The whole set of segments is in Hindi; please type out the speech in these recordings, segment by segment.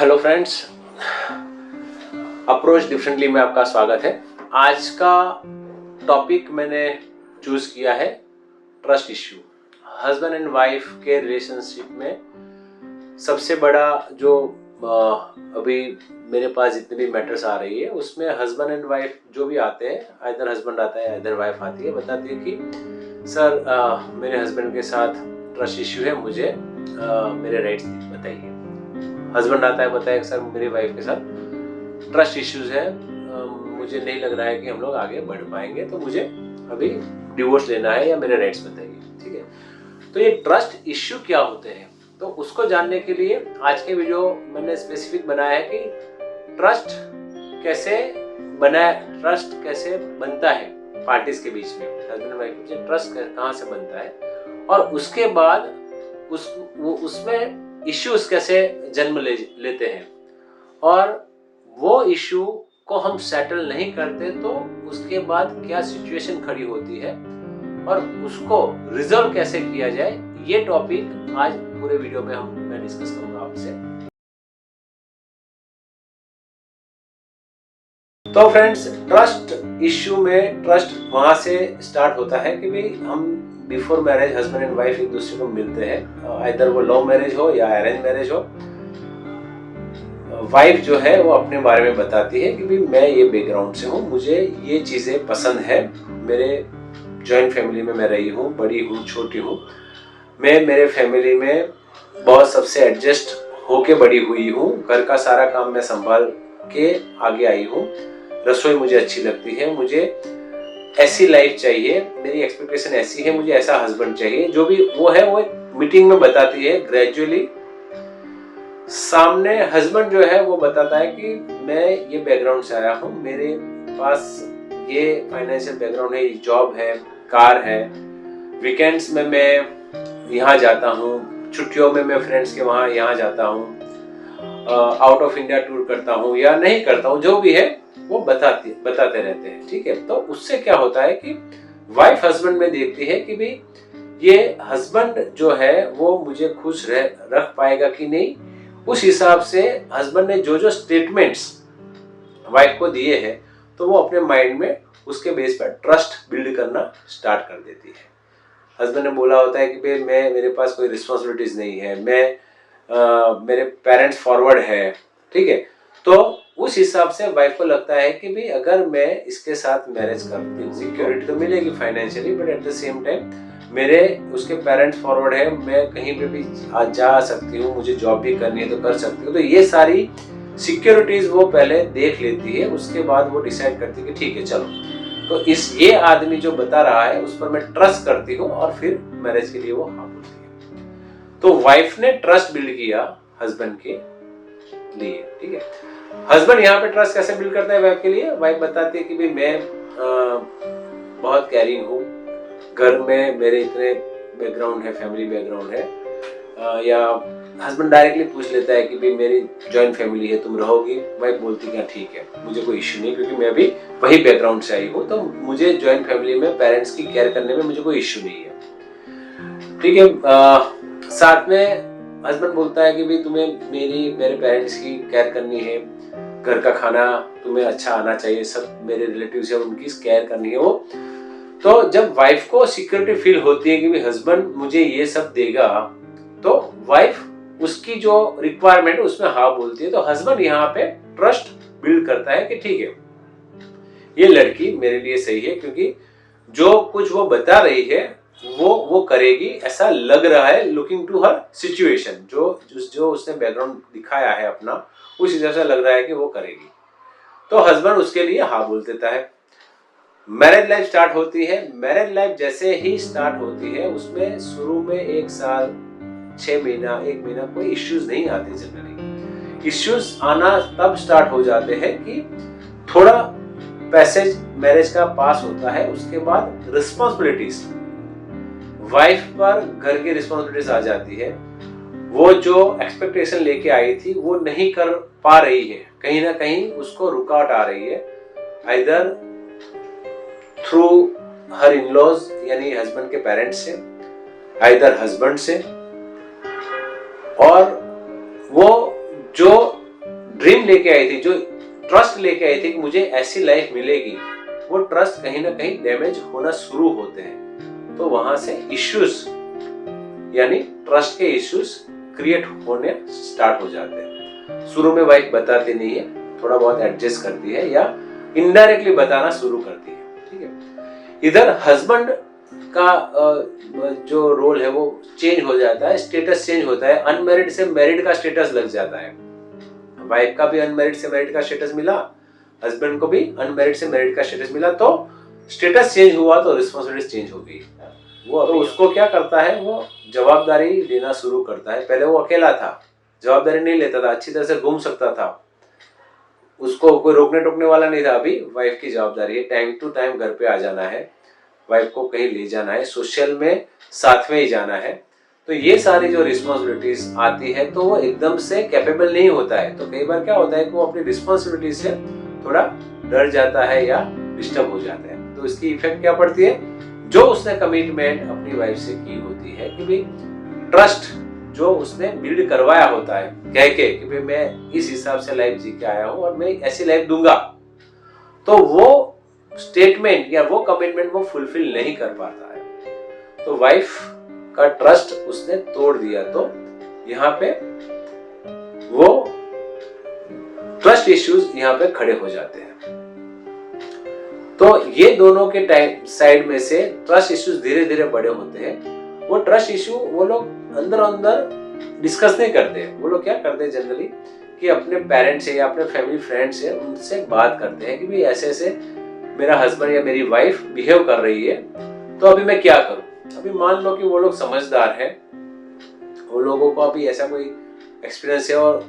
हेलो फ्रेंड्स, अप्रोच डिफरेंटली में आपका स्वागत है। आज का टॉपिक मैंने चूज किया है trust issue. Husband and wife के रिलेशनशिप में सबसे बड़ा जो अभी मेरे पास जितने भी मैटर्स आ रही है उसमें हस्बैंड एंड वाइफ जो भी आते हैं, आइदर हस्बैंड आता है आइदर वाइफ आती है, बताती है कि सर मेरे हस्बैंड के साथ ट्रस्ट इश्यू है, मुझे मेरे राइट्स बताइए। हस्बैंड आता है, बताया सर मेरी वाइफ के साथ ट्रस्ट इश्यूज है, मुझे नहीं लग रहा है कि हम लोग आगे बढ़ पाएंगे, तो मुझे अभी डिवोर्स लेना है या मेरे राइट्स बताइए। ठीक है, तो ये ट्रस्ट इश्यू क्या होते हैं, तो उसको जानने के लिए आज के वीडियो मैंने स्पेसिफिक बनाया है कि ट्रस्ट कैसे ट्रस्ट कैसे बनता है पार्टीज के बीच में, हस्बैंड वाइफ के बीच ट्रस्ट कहाँ से बनता है और उसके बाद उसमें इश्यूज कैसे जन्म लेते हैं, और वो इश्यू को हम सेटल नहीं करते तो उसके बाद क्या सिचुएशन खड़ी होती है और उसको रिजॉल्व कैसे किया जाए, ये टॉपिक आज पूरे वीडियो में मैं डिस्कस करूंगा आपसे। तो फ्रेंड्स, ट्रस्ट इश्यू में ट्रस्ट वहां से स्टार्ट होता है कि भाई हम before marriage husband and wife एक दूसरे को मिलते हैं, आइदर वो लव मैरिज हो या अरेंज मैरिज हो। वाइफ जो है वो अपने बारे में बताती है कि भाई मैं ये बैकग्राउंड से हूँ, मुझे ये चीजें पसंद है, मेरे जॉइंट फैमिली में मैं रही हूँ, बड़ी हूँ छोटी हूँ, मैं मेरे फैमिली में बहुत सबसे एडजस्ट होके बड़ी हुई हूँ, घर का सारा काम मैं संभाल के आगे आई हूँ, रसोई मुझे अच्छी लगती है, मुझे ऐसी लाइफ चाहिए, मेरी एक्सपेक्टेशन ऐसी है, मुझे ऐसा हस्बैंड चाहिए। जो भी वो है वो एक मीटिंग में बताती है। ग्रेजुअली सामने हस्बैंड जो है वो बताता है कि मैं ये बैकग्राउंड से आया हूँ, मेरे पास ये फाइनेंशियल बैकग्राउंड है, जॉब है, कार है, वीकेंड्स में मैं यहाँ जाता हूँ, छुट्टियों में मैं फ्रेंड्स के वहाँ यहाँ जाता हूँ, आउट ऑफ इंडिया टूर करता हूँ या नहीं करता हूँ, जो भी है वो बताते रहते हैं। ठीक है, तो उससे क्या होता है कि वाइफ हस्बैंड में देखती है कि भाई ये हस्बैंड जो है वो मुझे खुश रख पाएगा कि नहीं। उस हिसाब से हस्बैंड ने जो जो स्टेटमेंट्स वाइफ को दिए हैं तो वो अपने माइंड में उसके बेस पर ट्रस्ट बिल्ड करना स्टार्ट कर देती है। हस्बैंड ने बोला होता है कि भाई मेरे पास कोई रिस्पॉन्सिबिलिटीज नहीं है, मेरे पेरेंट्स फॉरवर्ड है, ठीक है, तो उस हिसाब से वाइफ को लगता है कि भाई अगर मैं इसके साथ मैरिज करती हूँ, सिक्योरिटी तो मिलेगी financially, but at the same time मेरे उसके पेरेंट्स फॉरवर्ड है, मैं कहीं पे भी जा सकती हूँ, मुझे जॉब भी करनी है तो कर सकती हूँ, तो ये सारी सिक्योरिटीज वो पहले देख लेती है, उसके बाद वो डिसाइड करती है कि ठीक है चलो, तो ये आदमी जो बता रहा है उस पर मैं ट्रस्ट करती हूँ, और फिर मैरिज के लिए वो हाँ बोलती है। तो वाइफ ने ट्रस्ट बिल्ड किया हस्बैंड के लिए। ठीक है, हस्बैंड यहाँ पे ट्रस्ट कैसे बिल्ड करता है वाइफ के लिए। वाइफ बताती है कि भाई मैं बहुत केयरिंग हूँ, घर में मेरे इतने बैकग्राउंड है, फैमिली बैकग्राउंड है, या हस्बैंड डायरेक्टली पूछ लेता है कि भाई मेरी जॉइंट फैमिली है, तुम रहोगी। वाइफ बोलती है ठीक है, मुझे कोई इश्यू नहीं, क्योंकि मैं भी वही बैकग्राउंड से आई हूँ, तो मुझे जॉइंट फैमिली में पेरेंट्स की केयर करने में मुझे कोई इश्यू नहीं है। ठीक है, साथ में हस्बैंड बोलता है कि भाई तुम्हें मेरे पेरेंट्स की केयर करनी है, घर का खाना तुम्हें अच्छा आना चाहिए, सब मेरे रिलेटिव्स है उनकी केयर करनी है वो। तो जब वाइफ को सिक्योरिटी फील होती है कि भाई हस्बैंड मुझे ये सब देगा, तो वाइफ उसकी जो रिक्वायरमेंट है उसमें हाँ बोलती है। तो हस्बैंड यहाँ पे ट्रस्ट बिल्ड करता है कि ठीक है, ये लड़की मेरे लिए सही है, क्योंकि जो कुछ वो बता रही है वो करेगी, ऐसा लग रहा है, लुकिंग टू हर सिचुएशन, जो उसने बैकग्राउंड दिखाया है अपना, उस हिसाब से लग रहा है कि वो करेगी, तो हस्बैंड उसके लिए हाँ बोल देता है। मैरिज लाइफ स्टार्ट होती है। मैरिज लाइफ जैसे ही स्टार्ट होती है उसमें शुरू में 1 साल 6 महीना 1 महीना कोई इश्यूज नहीं आते। जनरली इश्यूज आना तब स्टार्ट हो जाते हैं कि थोड़ा पैसेज मैरिज का पास होता है, उसके बाद रिस्पॉन्सिबिलिटीज वाइफ पर घर की रिस्पॉन्सिबिलिटीज आ जाती है, वो जो एक्सपेक्टेशन लेके आई थी वो नहीं कर पा रही है, कहीं ना कहीं उसको रुकावट आ रही है, आइदर थ्रू हर इन-लॉज यानी हस्बैंड के पेरेंट्स से, आइदर हस्बैंड से, और वो जो ड्रीम लेके आई थी, जो ट्रस्ट लेके आई थी कि मुझे ऐसी लाइफ मिलेगी, वो ट्रस्ट कहीं ना कहीं डैमेज होना शुरू होते हैं। तो वहां से इश्यूज यानी ट्रस्ट के इश्यूज क्रिएट होने स्टार्ट हो जाते हैं। शुरू में वाइफ बताती नहीं है, थोड़ा बहुत एडजस्ट करती है या इनडायरेक्टली बताना शुरू करती है, ठीक है। इधर हस्बैंड का जो रोल है वो चेंज हो जाता है, स्टेटस चेंज होता है, अनमैरिड से मैरिड का स्टेटस लग जाता है। वाइफ का भी अनमैरिड से मैरिड का स्टेटस मिला, हस्बैंड को भी अनमैरिड से मैरिड का स्टेटस मिला, तो स्टेटस चेंज हुआ तो रिस्पॉन्सिबिलिटी चेंज हो गई। वो तो उसको क्या करता है, वो जवाबदारी लेना शुरू करता है। पहले वो अकेला था, जवाबदारी नहीं लेता था, अच्छी तरह से घूम सकता था, उसको कोई रोकने टोकने वाला नहीं था। अभी वाइफ की जवाबदारी है, टाइम टू टाइम घर पे आ जाना है, वाइफ को कहीं ले जाना है, सोशल में साथ में ही जाना है। तो ये सारी जो रिस्पॉन्सिबिलिटीज आती है तो वो एकदम से कैपेबल नहीं होता है। तो कई बार क्या होता है कि वो अपनी रिस्पॉन्सिबिलिटी से थोड़ा डर जाता है या डिस्टर्ब हो जाता है। तो इसकी इफेक्ट क्या पड़ती है, जो उसने कमिटमेंट अपनी वाइफ से की होती है कि भाई ट्रस्ट जो उसने बिल्ड करवाया होता है कह के कि भाई मैं इस हिसाब से लाइफ जी के आया हूं और मैं ऐसी लाइफ दूंगा, तो वो स्टेटमेंट या वो कमिटमेंट वो फुलफिल नहीं कर पाता है। तो वाइफ का ट्रस्ट उसने तोड़ दिया, तो यहाँ पे वो ट्रस्ट इश्यूज यहाँ पे खड़े हो जाते हैं। तो ये दोनों के टाइम साइड में से ट्रस्ट इश्यूज धीरे धीरे बड़े होते हैं। वो ट्रस्ट इश्यू वो लोग अंदर अंदर डिस्कस नहीं करते। वो लोग क्या करते हैं जनरली कि अपने पेरेंट्स से या अपने फैमिली फ्रेंड्स से उनसे बात करते हैं कि भाई ऐसे ऐसे मेरा हस्बैंड या मेरी वाइफ बिहेव कर रही है, तो अभी मैं क्या करूं। अभी मान लो कि वो लोग समझदार हैं, वो लोगों को अभी ऐसा कोई एक्सपीरियंस है और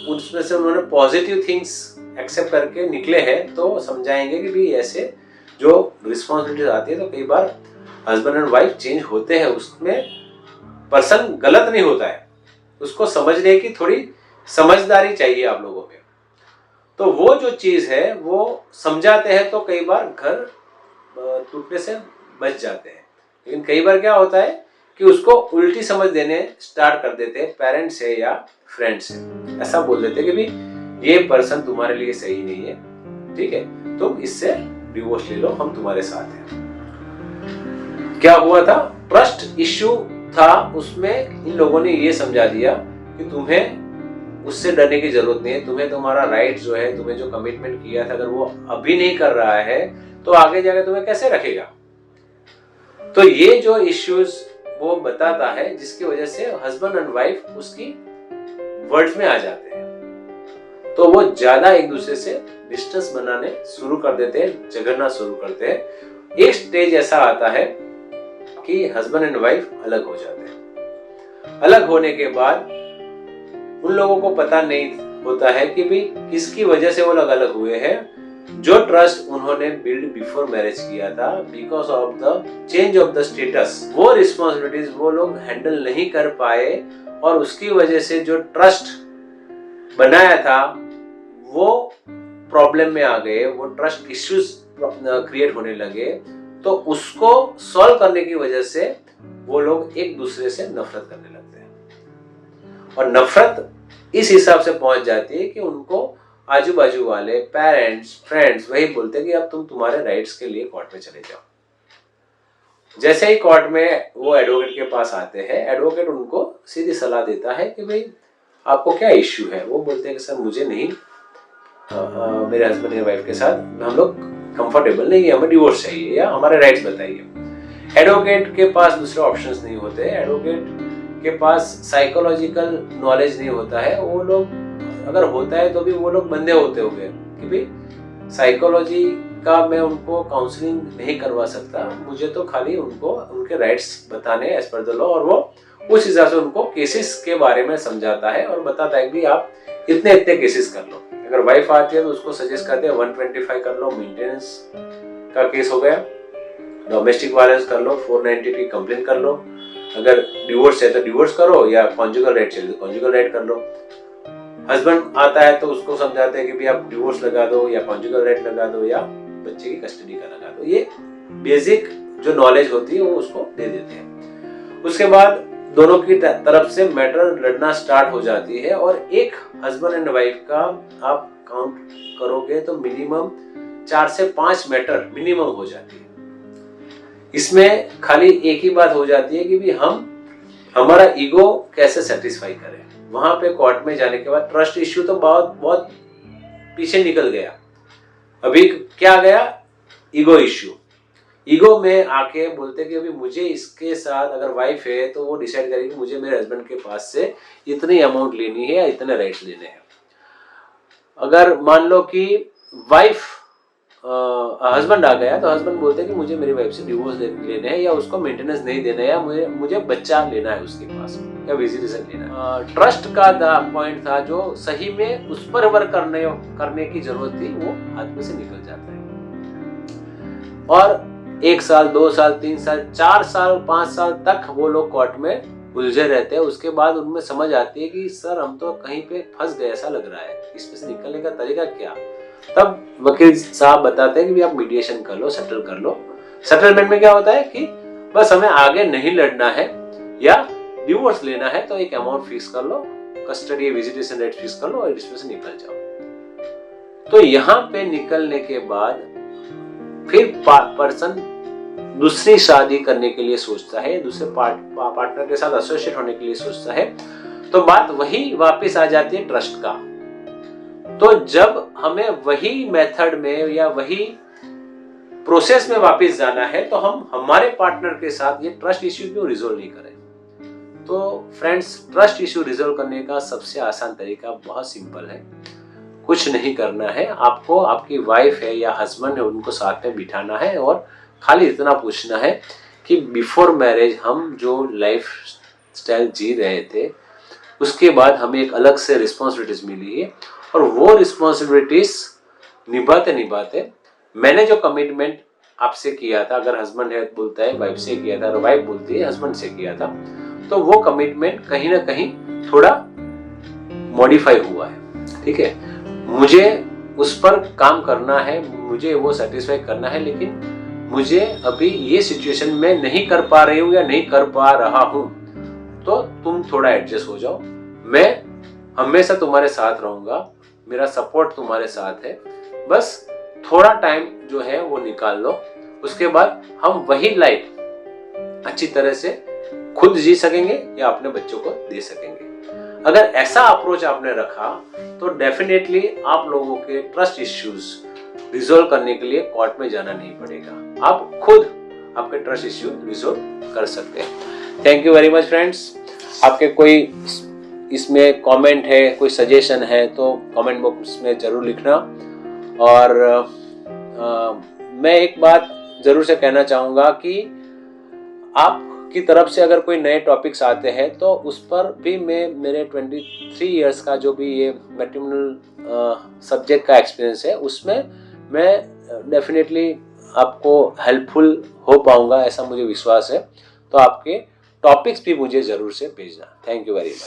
उसमें से उन्होंने पॉजिटिव थिंग्स एक्सेप्ट करके निकले हैं, तो समझाएंगे कि भाई ऐसे जो रिस्पॉन्सिबिलिटीज आती है तो कई बार हस्बैंड एंड वाइफ चेंज होते हैं, उसमें पर्सन गलत नहीं होता है, उसको समझने की थोड़ी समझदारी चाहिए आप लोगों में। तो वो जो चीज है वो समझाते हैं तो कई बार घर टूटने से बच जाते हैं। लेकिन कई बार क्या होता है कि उसको उल्टी समझ देने स्टार्ट कर देते हैं, पेरेंट्स से या फ्रेंड्स से ऐसा बोल देते हैं कि भाई ये पर्सन तुम्हारे लिए सही नहीं है, ठीक है, तुम इससे डिवोर्स ले लो, हम तुम्हारे साथ हैं। क्या हुआ था, ट्रस्ट इश्यू था, उसमें इन लोगों ने ये समझा दिया कि तुम्हें उससे डरने की जरूरत नहीं है, तुम्हें तुम्हारा राइट जो है, तुम्हें जो कमिटमेंट किया था अगर वो अभी नहीं कर रहा है तो आगे जाके तुम्हें कैसे रखेगा। तो ये जो इश्यूज वो बताता है जिसकी वजह से हस्बैंड एंड वाइफ उसकी वर्ड्स में आ जाते हैं, तो वो ज्यादा एक दूसरे से डिस्टेंस बनाने शुरू कर देते हैं, झगड़ना शुरू करते हैं। एक स्टेज ऐसा आता है कि हस्बैंड एंड वाइफ अलग हो जाते हैं। अलग होने के बाद उन लोगों को पता नहीं होता है कि भाई किसकी वजह से वो लोग अलग हुए हैं। जो ट्रस्ट उन्होंने बिल्ड बिफोर मैरिज किया था, because of the change of the status, वो रिस्पॉन्सिबिलिटीज वो लोग हैंडल नहीं कर पाए और उसकी वजह से जो ट्रस्ट बनाया था वो प्रॉब्लम में आ गए, वो ट्रस्ट इश्यूज क्रिएट होने लगे। तो उसको सॉल्व करने की वजह से वो लोग एक दूसरे से नफरत करने लगते हैं और नफरत इस हिसाब से पहुंच जाती है कि उनको आजू बाजू वाले पेरेंट्स फ्रेंड्स वही बोलते हैं कि अब तुम तुम्हारे राइट्स के लिए कोर्ट में चले जाओ। जैसे ही कोर्ट में वो एडवोकेट के पास आते हैं, एडवोकेट उनको सीधी सलाह देता है कि भाई आपको क्या इश्यू है। वो बोलते हैं कि सर मुझे नहीं, मेरे हस्बैंड या वाइफ के साथ हम लोग कंफर्टेबल नहीं है, हमें डिवोर्स चाहिए या हमारे राइट्स बताइए। एडवोकेट के पास दूसरे ऑप्शंस नहीं होते, एडवोकेट के पास साइकोलॉजिकल नॉलेज नहीं होता है। वो लोग अगर होता है तो भी वो लोग बंधे होते होंगे कि भाई साइकोलॉजी का मैं उनको काउंसलिंग नहीं करवा सकता, मुझे तो खाली उनको उनके राइट्स बताने एज पर द लॉ, और वो उस हिसाब से उनको केसेस के बारे में समझाता है और बताता है कि आप इतने इतने केसेस कर लो। अगर वाइफ आती है तो उसको सजेस्ट करते हैं 125 कर लो, मेंटेनेंस का केस हो गया, डोमेस्टिक वायलेंस कर लो, 490 की कंप्लेन कर लो, अगर डिवोर्स है तो डिवोर्स करो या कॉन्जुगल राइट चाहिए तो कॉन्जुगल राइट कर लो। हस्बैंड आता है तो उसको समझाते हैं कि भी आप डिवोर्स लगा दो या कॉन्जुगल राइट लगा दो या बच्चे की कस्टडी का लगा दो। ये बेसिक जो नॉलेज होती है वो उसको दे देते हैं। उसके बाद दोनों की तरफ से मैटर लड़ना स्टार्ट हो जाती है और एक हस्बैंड एंड वाइफ का आप काउंट करोगे तो मिनिमम 4 से 5 मैटर मिनिमम हो जाती है। इसमें खाली एक ही बात हो जाती है कि भी हम हमारा ईगो कैसे सेटिस्फाई करें। वहां पे कोर्ट में जाने के बाद ट्रस्ट इश्यू तो बहुत पीछे निकल गया। अभी क्या गया? Ego issue. ईगो में आके बोलते कि अभी मुझे इसके साथ, अगर वाइफ है तो वो डिसाइड करेगी मुझे मेरे हस्बैंड के पास से इतनी अमाउंट लेनी है या इतने राइट्स लेने हैं। अगर मान लो कि वाइफ हस्बैंड आ गया तो हस्बैंड बोलते हैं कि मुझे मेरी वाइफ से डिवोर्स लेने हैं या उसको मेंटेनेंस नहीं देना है या मुझे बच्चा लेना है उसके पास या विजिटेशन लेना है। ट्रस्ट का पॉइंट था जो सही में उस पर वर्क करने की जरूरत थी, वो हाथ में से निकल जाता है। और 1 साल 2 साल 3 साल 4 साल 5 साल तक वो लोग कोर्ट में उलझे रहते हैं। उसके बाद उनमें समझ आती है कि सर हम तो कहीं पे फंस गए, ऐसा लग रहा है, इसमें से निकलने का तरीका क्या। तब वकील साहब बताते हैं कि भी आप मीडिएशन कर लो, सेटल कर लो। सेटलमेंट में क्या होता है कि बस हमें आगे नहीं लड़ना है या डिवोर्स लेना है तो एक अमाउंट फिक्स कर लो, कस्टडी विजिटेशन रेट फिक्स कर लो और इसमें से निकल जाओ। तो यहाँ पे निकलने के बाद फिर पर्सन दूसरी शादी करने के लिए सोचता है, दूसरे पार्टनर के साथ एसोसिएट होने के लिए सोचता है। तो बात वही वापस आ जाती है ट्रस्ट का। तो जब हमें वही मेथड में या वही प्रोसेस में वापस जाना है तो हम हमारे पार्टनर के साथ ये ट्रस्ट इश्यू क्यों रिजोल्व नहीं करें। तो फ्रेंड्स, ट्रस्ट इश्यू रिजोल्व करने का सबसे आसान तरीका बहुत सिंपल है। कुछ नहीं करना है, आपको आपकी वाइफ है या हस्बैंड है उनको साथ में बिठाना है और खाली इतना पूछना है कि बिफोर मैरिज हम जो लाइफ स्टाइल जी रहे थे उसके बाद हमें एक अलग से रिस्पॉन्सिबिलिटीज मिली है और वो रिस्पॉन्सिबिलिटीज निभाते निभाते मैंने जो कमिटमेंट आपसे किया था, अगर हस्बैंड है बोलता है वाइफ से किया था और वाइफ बोलती है हस्बैंड से किया था, तो वो कमिटमेंट कहीं ना कहीं थोड़ा मॉडिफाई हुआ है। ठीक है, मुझे उस पर काम करना है, मुझे वो सेटिस्फाई करना है, लेकिन मुझे अभी ये सिचुएशन में नहीं कर पा रही हूँ या नहीं कर पा रहा हूँ, तो तुम थोड़ा एडजस्ट हो जाओ। मैं हमेशा तुम्हारे साथ रहूंगा, मेरा सपोर्ट तुम्हारे साथ है, बस थोड़ा टाइम जो है वो निकाल लो। उसके बाद हम वही लाइफ अच्छी तरह से खुद जी सकेंगे या अपने बच्चों को दे सकेंगे। अगर ऐसा अप्रोच आपने रखा तो डेफिनेटली आप लोगों के ट्रस्ट इश्यूज रिजोल्व करने के लिए कोर्ट में जाना नहीं पड़ेगा, आप खुद आपके ट्रस्ट इश्यू रिजोल्व कर सकते हैं। Thank you very much friends. आपके कोई इसमें कमेंट है, कोई सजेशन है तो कमेंट बॉक्स में जरूर लिखना। और मैं एक बात जरूर से कहना चाहूँगा कि आपकी तरफ से अगर कोई नए टॉपिक्स आते हैं तो उस पर भी मैं मेरे 23 इयर्स का जो भी ये मैट्रिमोनियल सब्जेक्ट का एक्सपीरियंस है उसमें मैं डेफिनेटली आपको हेल्पफुल हो पाऊँगा, ऐसा मुझे विश्वास है। तो आपके टॉपिक्स भी मुझे ज़रूर से भेजना। Thank you very much.